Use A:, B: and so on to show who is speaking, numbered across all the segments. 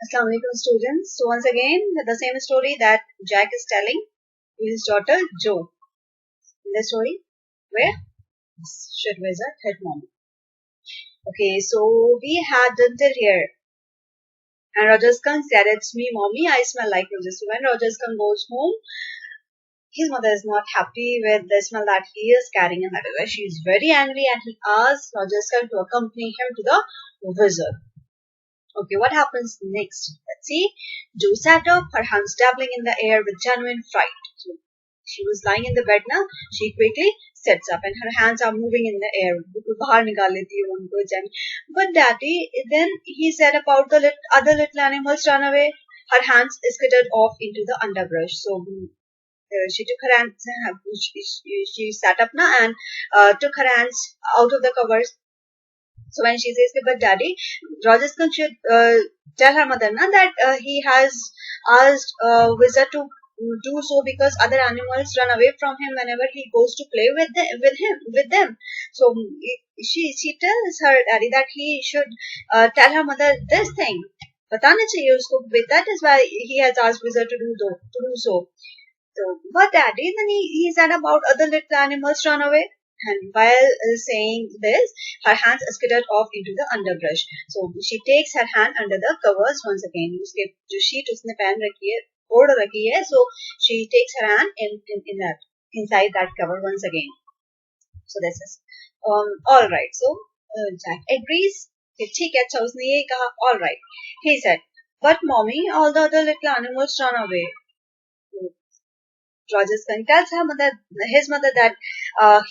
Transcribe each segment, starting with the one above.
A: Assalamu alaikum students. So once again, the same story that Jack is telling to his daughter Jo. In the story, where shit wizard hit mom. Okay, so we had dinner here. And Roger Skunk said, "It's me, mommy. I smell like roses." So when Roger Skunk goes home, his mother is not happy with the smell that he is carrying in that area. She is very angry and he asks Roger Skunk to accompany him to the wizard. Okay, what happens next? Let's see. Jo sat up, her hands dabbling in the air with genuine fright. So she was lying in the bed now. She quickly sits up and her hands are moving in the air. But daddy, then he said about the other little animals run away. Her hands skidded off into the underbrush. So she took her hands, she sat up now and took her hands out of the covers. So when she says, but daddy, Roger Skunk should tell her mother na, that he has asked Wizard to do so because other animals run away from him whenever he goes to play with them. So she tells her daddy that he should tell her mother this thing. बताना चाहिए उसको. That is why he has asked Wizard to do so. So, but daddy, then he said about other little animals run away. And while saying this, her hands skidded off into the underbrush. So she takes her hand under the covers once again. उसके जो sheet उसने पहन रखी है, ओढ़ रखी है. So she takes her hand in that inside that cover once again. So this is all right. So Jack agrees. ठीक है, अच्छा उसने ये कहा. All right. He said, but mommy, all the other little animals run away. Roger Skunk tells his mother that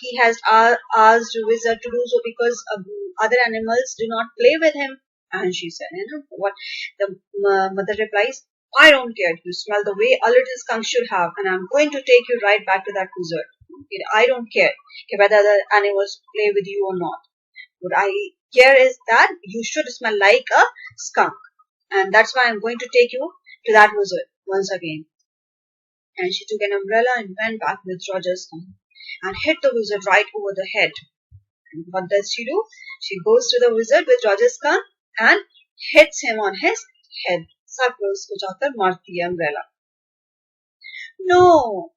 A: he has asked Wizard to do so because other animals do not play with him. And she said, you know what? The mother replies, I don't care. You smell the way a little skunk should have, and I'm going to take you right back to that wizard. I don't care whether the animals play with you or not. What I care is that you should smell like a skunk. And that's why I'm going to take you to that wizard once again. And she took an umbrella and went back with Roger's gun and hit the wizard right over the head. And what does she do? She goes to the wizard with Roger's gun and hits him on his head. Sir पे उसको जाकर मारती है umbrella. No,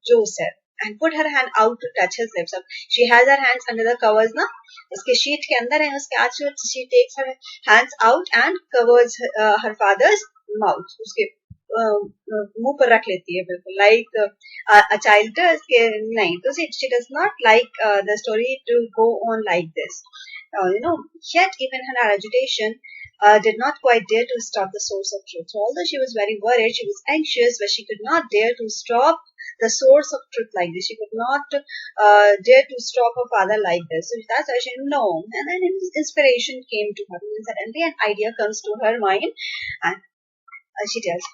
A: Jo said, and put her hand out to touch his lips. Up. She has her hands under the covers ना, उसके sheet के अंदर है उसके आज she takes her hands out and covers her father's mouth. उसके मुंह पर रख लेती है बिल्कुल like a child के नहीं तो she does not like the story to go on like this. Yet even her agitation did not quite dare to stop the source of truth. So although she was very worried, she was anxious, but she could not dare to stop the source of truth like this. She could not dare to stop her father like this. So that's why she no. And then inspiration came to her. And suddenly an idea comes to her mind, and she tells.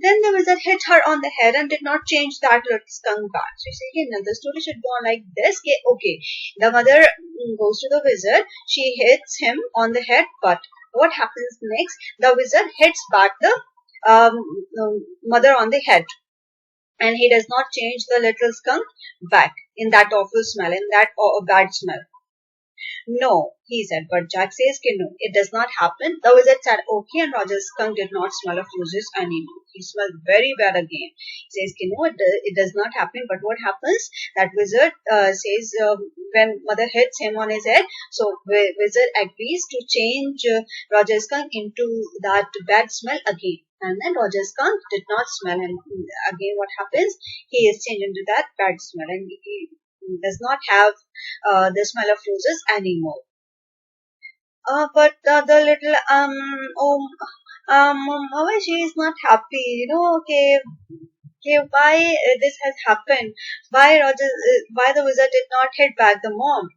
A: Then the wizard hit her on the head and did not change that little skunk back. So you see, the story should go on like this. Okay, the mother goes to the wizard. She hits him on the head, but what happens next? The wizard hits back the mother on the head. And he does not change the little skunk back in that awful smell, in that bad smell. No, he said, but Jack says no, it does not happen. The wizard said okay, and Roger's skunk did not smell of roses anymore. He smelled very bad again. He says no, it does not happen. But what happens? That wizard says when mother hits him on his head, so wizard agrees to change Roger's skunk into that bad smell again. And then Roger's skunk did not smell, and again what happens? He is changed into that bad smell, and he does not have the smell of roses anymore. But the little Mama, she is not happy. Okay, why this has happened? Why why the wizard did not hit back the mom?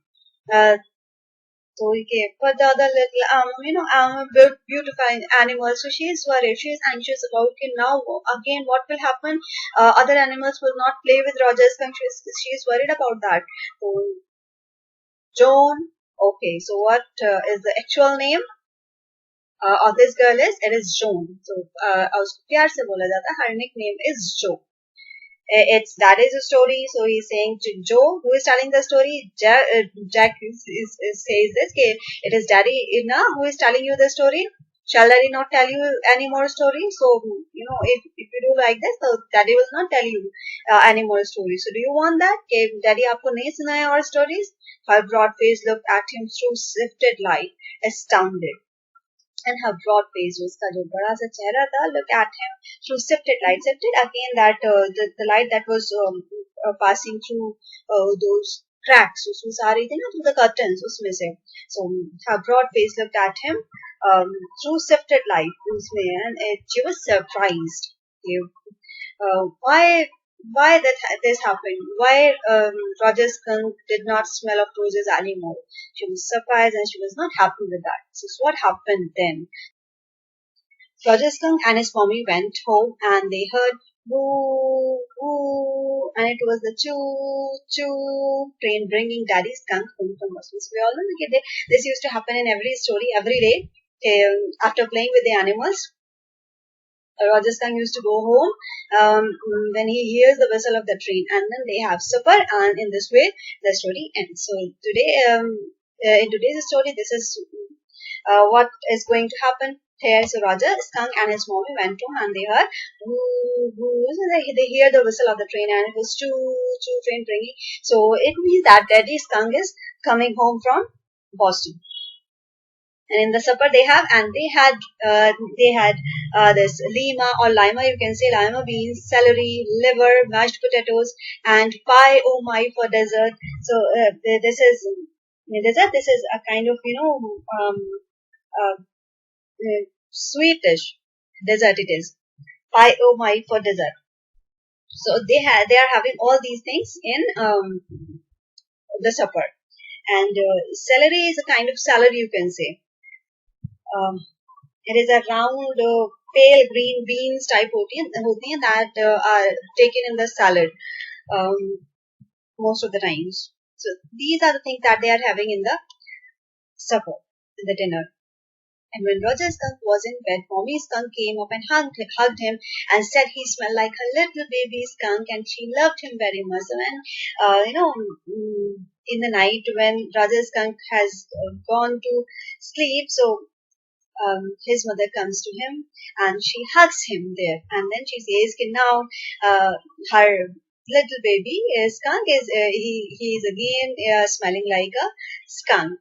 A: So okay, but the other little beautiful animal. So she is worried. She is anxious about now again what will happen. Other animals will not play with Roger's skunk. She is worried about that. So Joan. Okay, so what is the actual name of this girl is? It is Joan. So उसको प्यार से बोला जाता है. Her nickname is Jo. It's that is a story. So he's saying to Joe, who is telling the story. Jack says this. It is Daddy Ina who is telling you the story. Shall Daddy not tell you any more stories? So, if you do like this, so Daddy will not tell you any more stories. So, do you want that? Okay, Daddy आपको नहीं सुनाए और stories? Her broad face looked at him through sifted light, astounded. And her broad face, उसका जो बड़ा सा चेहरा था, looked at him through sifted light. Sifted again, that the light that was passing through those cracks, उसमें सारी थी ना, through the curtains, उसमें से. So her broad face looked at him through sifted light, उसमें, and she was surprised. Why this happened? Why Roger Skunk did not smell of roses anymore? She was surprised and she was not happy with that. So what happened then? Roger Skunk and his mommy went home and they heard woo woo, and it was the choo choo train bringing Daddy Skunk home from hospital. So we all know that this used to happen in every story every day. After playing with the animals, Roger Skunk used to go home when he hears the whistle of the train, and then they have supper, and in this way the story ends. So today, in today's story, this is what is going to happen here. So Roger Skunk and his mommy went home, and they heard woo woo. So they hear the whistle of the train, and it was choo choo train bringing. So it means that Daddy Skunk is coming home from Boston. And in the supper they have, and they had this lima, you can say lima beans, celery, liver, mashed potatoes, and pie oh my for dessert. So this is dessert. This is a kind of sweet dish. Dessert it is, pie oh my for dessert. So they are having all these things in the supper, and celery is a kind of salad, you can say. It is a round, pale green beans type होती हैं that are taken in the salad most of the times. So these are the things that they are having in the supper, in the dinner. And when Roger Skunk was in bed, Mommy Skunk came up and hugged him and said he smelled like a little baby skunk and she loved him very much. And in the night when Roger Skunk has gone to sleep, so his mother comes to him and she hugs him there, and then she says, now her little baby skunk is he is again smelling like a skunk,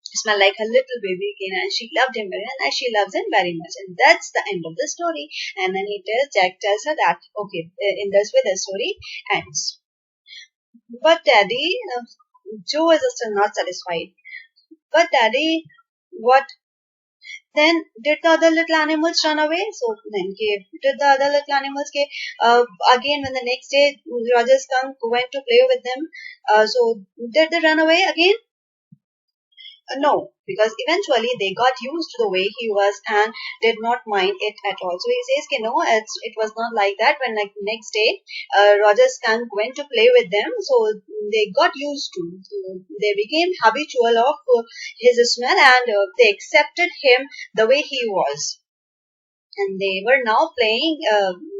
A: smell like a little baby again, and she loved him very much, and she loves him very much, and that's the end of the story. And then Jack tells her that okay, in this way the story ends. But Daddy, Joe is still not satisfied. But Daddy, what then did the other little animals run away? So then did the other little animals again when the next day Roger Skunk went to play with them, so did they run away again? No, because eventually they got used to the way he was and did not mind it at all. So he says, no, it was not like that. When like next day, Roger Skunk went to play with them, so they got used to. So they became habitual of his smell, and they accepted him the way he was. And they were now playing.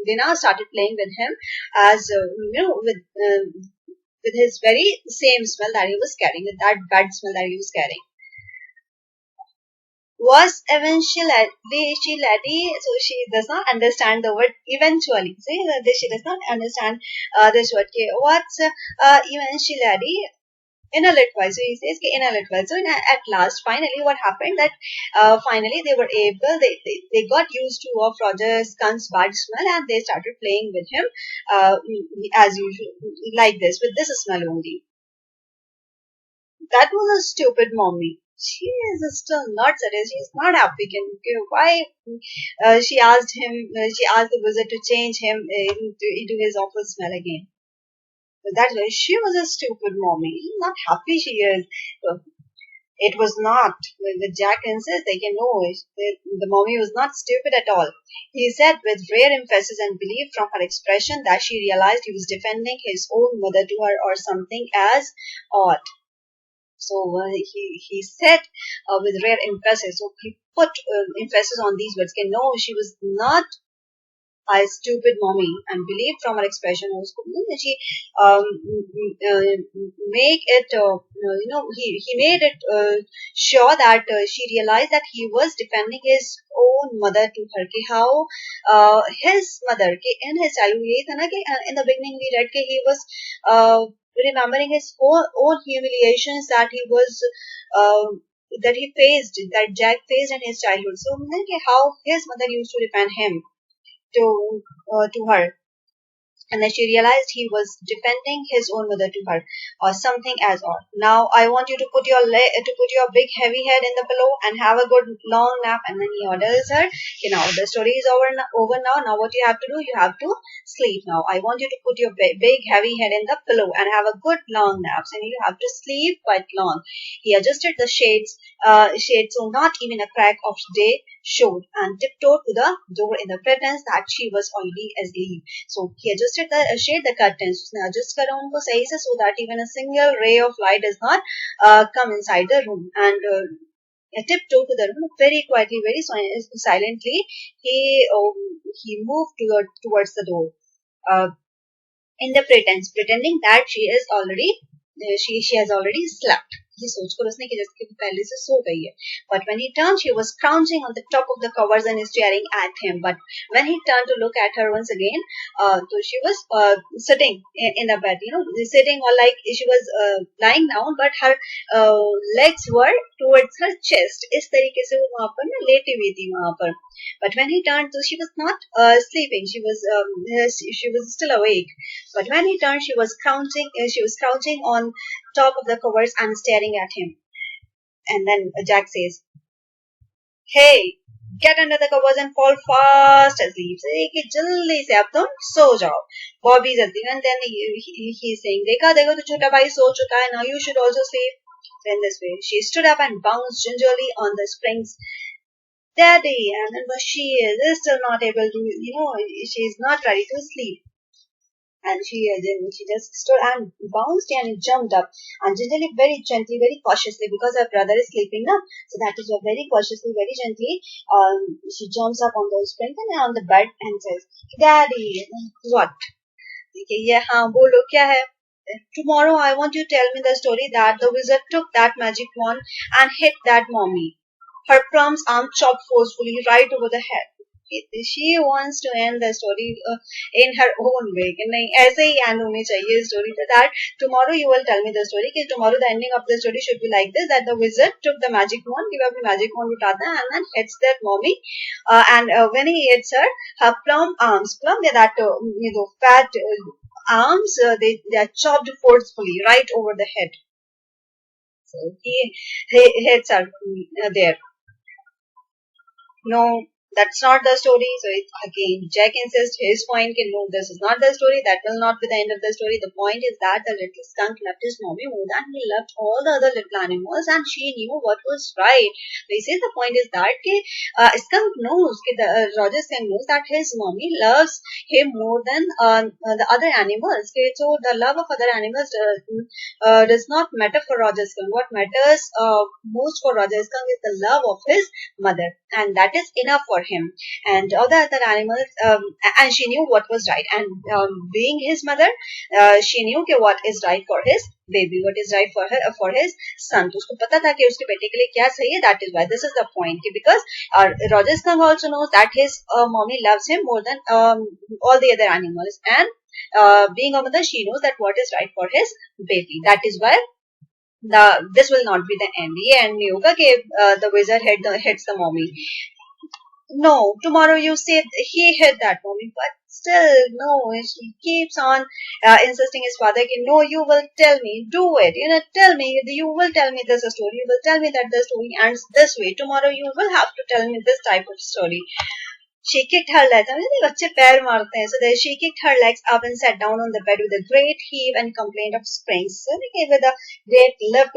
A: They now started playing with him as with his very same smell that he was carrying, with that bad smell that he was carrying. Was eventually she lady, so she does not understand the word eventually. See, she does not understand this word. What's eventually? In a little while. So he says in a little while. So at last, finally, what happened that finally they were able, they got used to of Roger Skunk's bad smell, and they started playing with him as usual, like this, with this smell only. That was a stupid mommy. She is still not satisfied. She is not happy. Why? She asked the wizard to change him into his awful smell again. But that's why she was a stupid mommy. Not happy she is. It was not. The Jack insists they can know the mommy was not stupid at all. He said with rare emphasis and belief from her expression that she realized he was defending his own mother to her or something as odd. So he said with rare emphasis. So he put emphasis on these words. No, she was not I stupid mommy, and believed from her expression also, she um, make it he made it sure that she realized that he was defending his own mother to her. कि how his mother कि in his childhood यही था ना कि in the beginning we read कि he was remembering his own humiliations that he was uh, that he faced, that Jack faced in his childhood. So how his mother used to defend him to her, and then she realized he was defending his own mother to her, or something as odd. Now I want you to put your big heavy head in the pillow and have a good long nap. And then he orders her, now the story is over now. Now what you have to do, you have to sleep now. I want you to put your big heavy head in the pillow and have a good long nap. And you have to sleep quite long. He adjusted the shades so not even a crack of day showed, and tiptoed to the door in the pretense that she was already asleep. So he adjusted the shade the curtains. उसने adjust करा उनको सही से, so that even a single ray of light does not come inside the room. And tiptoed to the room very quietly, very silently. He moved towards the door in the pretending that she has already slept. ये सोचकर उसने कि जैसे कि पहले से सो गई है. But when he turned, she was crouching on the top of the covers and staring at him. But when he turned to look at her once again, so she was sitting in the bed, sitting, or like she was lying down, but her legs were towards her chest. इस तरीके से वो वहाँ पर ना लेटी हुई थी वहाँ पर. But when he turned, so she was not sleeping. She was still awake. But when he turned, she was crouching on top of the covers and staring at him. And then Jack says, "Hey, get under the covers and fall fast asleep." So कि जल्दी से अब तुम सो जाओ. Bobby जल्दी. And then he's saying, देखा तो छोटा भाई सो चुका है. Now you should also sleep. So in this way, she stood up and bounced gingerly on the springs. Daddy, and then but she is still not able to, she is not ready to sleep. And she just stood and bounced and jumped up, and gingerly, very gently, very cautiously, because her brother is sleeping now. So that is why very cautiously, very gently, she jumps up on those springs and on the bed and says, "Daddy, what?" Yeah, हाँ बोलो क्या है? "Tomorrow I want you to tell me the story that the wizard took that magic wand and hit that mommy. Her plum's arm chopped forcefully right over the head." She wants to end the story in her own way. नहीं ऐसे ही end होनी चाहिए story that tomorrow you will tell me the story. कि tomorrow the ending of the story should be like this, that the wizard took the magic wand, कि वो अपनी magic wand उठाता है and then hits that mommy, and when he hits her plump arms, that fat arms, they are chopped forcefully right over the head. So he hits her there. No, that's not the story. So again, Jack insists his point. No, this is not the story. That will not be the end of the story. The point is that the little skunk loved his mommy more than he loved all the other little animals, and she knew what was right. They say the point is that skunk knows, Roger Skunk knows that his mommy loves him more than the other animals. So the love of other animals does not matter for Roger Skunk. What matters most for Roger Skunk is the love of his mother, and that is enough for him. And all the other animals, and she knew what was right, and being his mother, she knew what is right for his baby, what is right for her, for his son. तो उसको पता था कि उसके बेटे के लिए क्या सही है. That is why this is the point, because Roger Skunk also knows that his mommy loves him more than all the other animals, and being a mother, she knows that what is right for his baby. That is why this will not be the end. ये end नहीं होगा कि the wizard hits the mommy. No, tomorrow you say he hit that mommy, but still, no, he keeps on insisting his father, no, you will tell me, do it, tell me, you will tell me this story, you will tell me that the story ends this way, tomorrow you will have to tell me this type of story. She kicked her legs. बच्चे पैर मारते हैं. So then she kicked her legs up and sat down on the bed with a great heave and complained of springs. So with a great lift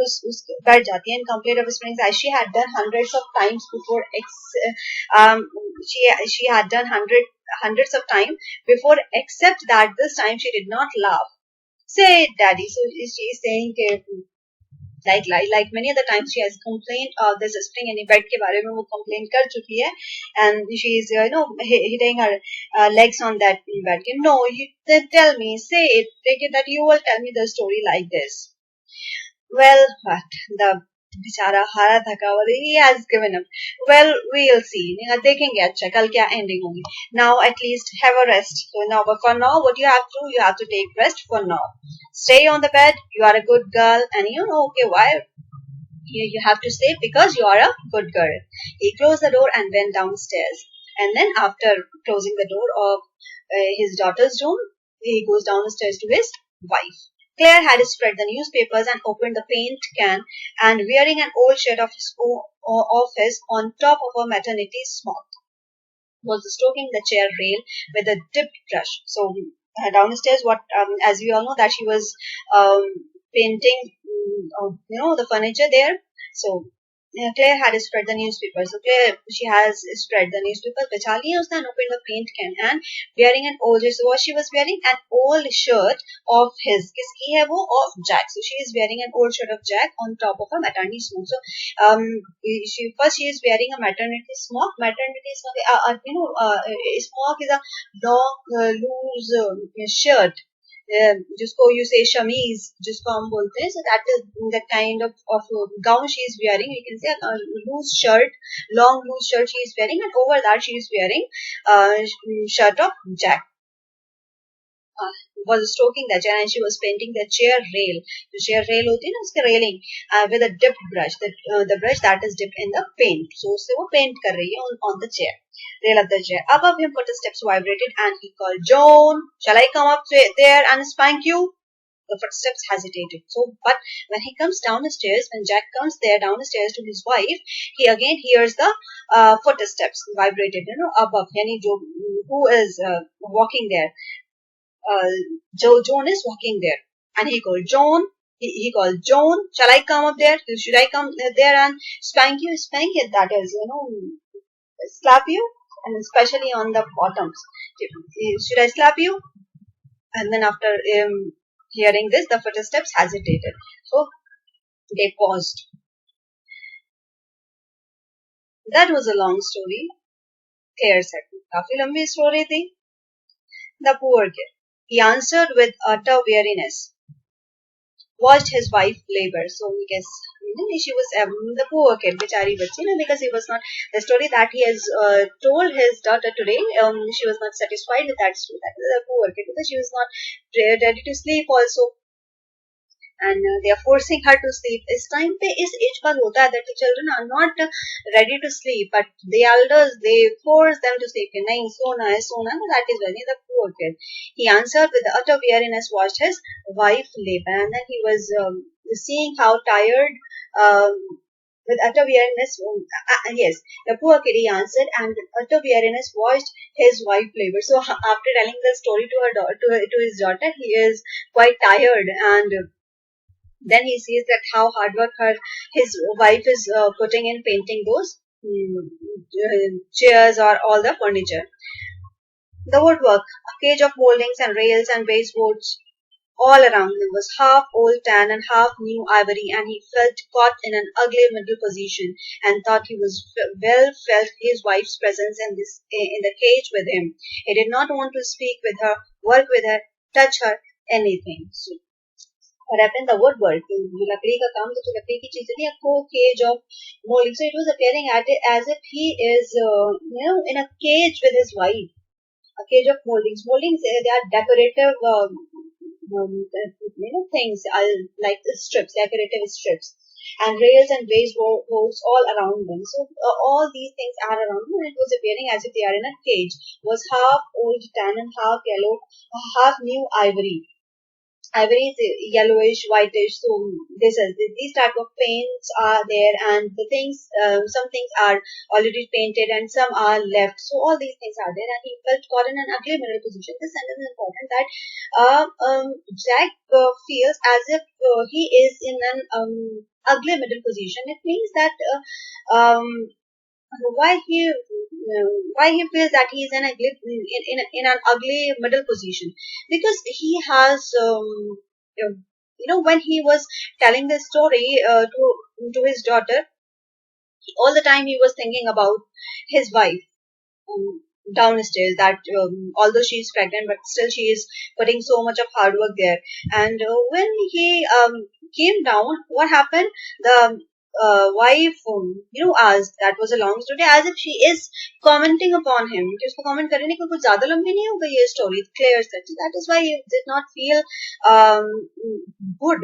A: बैठ जाती है and complained of springs as she had done hundreds of times before. She had done hundreds of times before, except that this time she did not laugh. Say, Daddy. So she is saying like many other times she has complained this spring any bed ke bare mein wo complain kar chuki hai, and she is hitting her legs on that bed. No, you then tell me, say it, take it that you will tell me the story like this. Well, but the बेचारा हारा थका हुआ, he has given up. Well, we'll see. देखेंगे अच्छा कल क्या ending होगी. Now at least have a rest. So now, but for now, what you have to take rest for now. Stay on the bed. You are a good girl, and you know, okay, why? You have to sleep because you are a good girl. He closed the door and went downstairs. And then after closing the door of his daughter's room, he goes down the stairs to his wife. Claire had spread the newspapers and opened the paint can, and wearing an old shirt of his office on top of her maternity smock, was stroking the chair rail with a dipped brush. So downstairs, as we all know, that she was painting, the furniture there. So Claire had spread the newspaper. So Claire, she has spread the newspaper. बिछा लिया उसने and opened the paint can, and wearing an old, so what she was wearing an old shirt of his. किसकी है वो? Of Jack. So she is wearing an old shirt of Jack on top of a maternity smock. So she is wearing a maternity smock. Maternity smock, smock is a long loose shirt. जिसको you say शमीज जिसको हम बोलते हैं, so that is the kind of gown she is wearing. You can say a loose shirt, long loose shirt she is wearing, and over that she is wearing shirt of Jack. Was stroking the chair and she was painting the chair rail. The chair rail होती है ना, उसके railing with a dipped brush. The brush that is dipped in the paint. So उससे वो paint कर रही है on the chair. Rail of the chair. Above him footsteps vibrated and he called, Joan, shall I come up there and spank you? The footsteps hesitated. So, but when he comes down the stairs, when Jack comes there down the stairs to his wife, he again hears the footsteps vibrated, above. Yani who is walking there? Joan is walking there, and he called Joan. He called Joan. Shall I come up there? Should I come there and spank you? Spank it. That is, slap you, and especially on the bottoms. Should I slap you? And then after hearing this, the footsteps hesitated. So they paused. That was a long story. Claire said, "काफी लंबी story थी." The poor kid. He answered with utter weariness. Watched his wife labor. So we guess she was the poor kid, bichari bachchi, because he was not, the story that he has told his daughter today, she was not satisfied with that story. That is the poor kid, because she was not ready to sleep also. And they are forcing her to sleep. इस time पे इस age पर होता है that the children are not ready to sleep, but the elders, they force them to sleep. नहीं सोना है सोना है. That is when the poor kid. He answered with utter weariness, watched his wife labor, and then he was seeing how tired. With utter weariness, yes, the poor kid, he answered, and with utter weariness watched his wife labor. So after telling the story to her daughter, to his daughter, he is quite tired, and then he sees that how hard work his wife is putting in painting those chairs or all the furniture. The woodwork, a cage of moldings and rails and baseboards all around him was half old tan and half new ivory, and he felt caught in an ugly middle position and thought he was felt his wife's presence in the cage with him. He did not want to speak with her, work with her, touch her, anything. So, what happened? The woodwork, जो लकड़ी का काम, तो लकड़ी की चीजें नहीं, आपको cage of molding. So it was appearing at it as if he is, in a cage with his wife. A cage of moldings. Moldings, they are decorative, things, like strips, decorative strips, and rails and baseboards all around them. So all these things are around them, and it was appearing as if they are in a cage. It was half old tan and half yellow, half new ivory. Ivory is yellowish, whitish. So these type of paints are there, and the things, some things are already painted and some are left. So all these things are there, and he felt caught in an ugly middle position. This sentence is important, that Jack feels as if he is in an ugly middle position. It means that why he feels that he is in an ugly middle position, because he has when he was telling this story to his daughter, all the time he was thinking about his wife, um, downstairs, that although she is pregnant, but still she is putting so much of hard work there. And when he came down, what happened? The wife, asked, that was a long story, as if she is commenting upon him कि उसको comment करने की कुछ ज्यादा लंबी नहीं हो गई ये story, clear that. That is why he did not feel um, good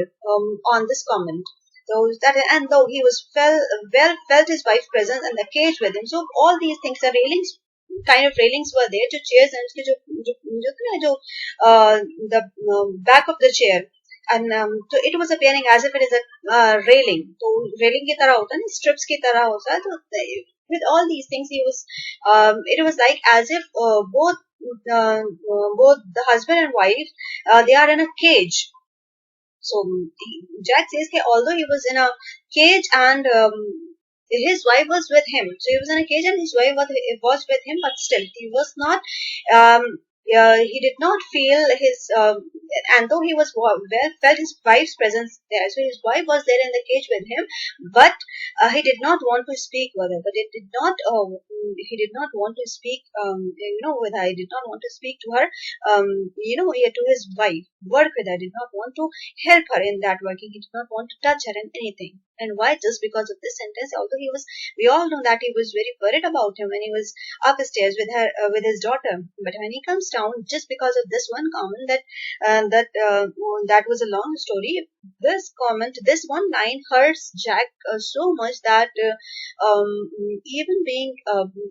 A: on this comment. So that, and though he was felt his wife's presence in the cage with him. So all these things, the railings, kind of railings were there, जो chairs and उसके जो the back of the chair, and so it was appearing as if it is a railing. तो railing की तरह होता है ना, strips की तरह होता है. तो with all these things, he was it was like as if both the husband and wife, they are in a cage. So Jack says that although he was in a cage and his wife was with him, so he was in a cage and his wife was with him, but still he was not. He did not feel his, and though he was felt his wife's presence there, so his wife was there in the cage with him, but he did not want to speak with her. But it did not. He did not want to speak. With her. He did not want to speak to her. To his wife, work with her. Did not want to help her in that working. He did not want to touch her in anything. And why? Just because of this sentence. Although we all know that he was very worried about him when he was upstairs with her, with his daughter. But when he comes down, just because of this one comment, that was a long story. This comment, this one line hurts Jack so much that even being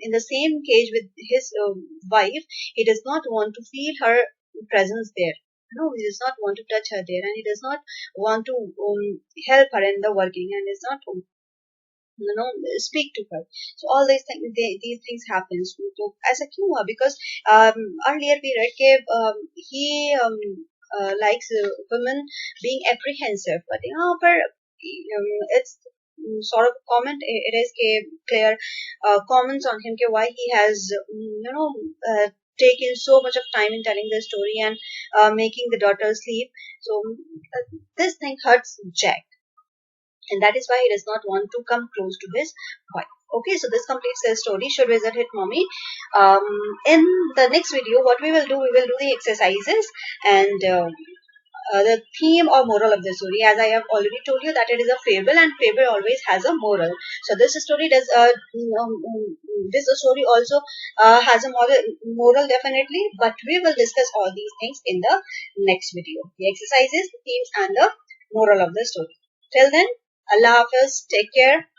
A: in the same cage with his wife, he does not want to feel her presence there. No, he does not want to touch her there, and he does not want to help her in the working, and does not speak to her. So all these things happen. So ऐसा क्यों हुआ? Because earlier we read that he likes women being apprehensive, but यहाँ पर it's sort of comment. It is clear comments on him why he has taken so much of time in telling the story and making the daughter sleep. So this thing hurts Jack, and that is why he does not want to come close to his wife. Okay, so this completes the story. Should Wizard Hit Mommy? In the next video, what we will do the exercises and the theme or moral of the story. As I have already told you that it is a fable, and fable always has a moral. So this story does this story also has a moral definitely, but we will discuss all these things in the next video. The exercises, the themes, and the moral of the story. Till then, Allah Hafiz, take care.